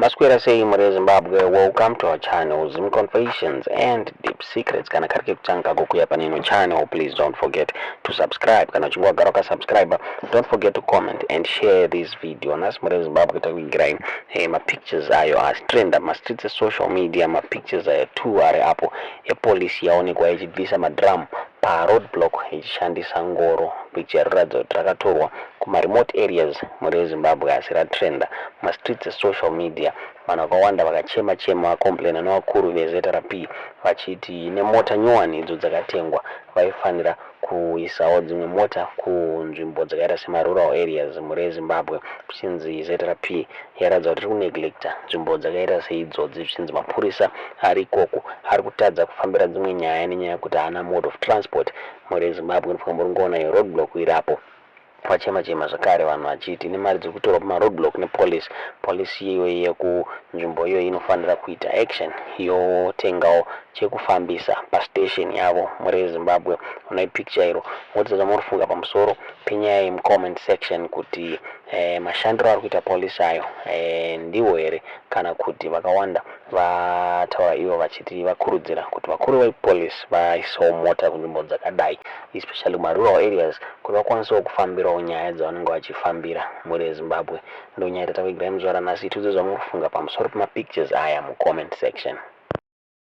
Masquera say muri Zimbabwe, welcome to our channel, Zim Confessions and Deep Secrets. Kana karike kuchanga kukuya panino channel, please don't forget to subscribe. Kana chungwa garoka subscriber, don't forget to comment and share this video. Nas muri Zimbabwe takuigirai ma pictures ayo as trend ma streets social media, ma pictures ayo tu are apo police yaonekwa ichibvisa madrum pa roadblock Ichishandisa Ngoro, picture rather trakatorwa kuma remote areas muri Zimbabwe asira trend ma streets social media. Vanhu vakawanda vakachema vakomplaina nevakuru veZRP vachiti nemota nyowani idzo dzakatengwa vaifanira kuisawo dzimwe mota kunzvimbo dzakaita semarural areas muri Zimbabwe. Zvichinzi ZRP yaratidza kuti iri kuneglecta nzvimbo dzakaita seidzodzi. Zvichinzi mapurisa ari ikoko ari kutadza kufambira dzimwe nyaya nenyaya yekuti haana mode of transport muri Zimbabwe. Ndifamba ringoona roadblock irapo vachema zvakare vanhu vachiti nemari dziri kutorwa pamaroadblock nepolice. Polisi iyoyi yekunzvimbo iyoyi inofanira kuita action yotengawo chekufambisa pastation yavo muri Zimbabwe. Unai picture iro motsa zvamurifunga pamusoro pinyai mucomment section kuti mashandiro ari kuita polisi ayo ndiwo here kana kuti vakawanda vataura ivo vachiti vakurudzira kuti vakuru vepolisi vaisawo mota kunzvimbo dzakadai especially mumarural areas kuti vakwanisawo kufambirawo nyaya dzavanenge vachifambira muri Zimbabwe. Ndonyaya tatavagirai muzvara nhasi. Itudzo zvamurifunga pamusoro pemapictures aya mucomment section.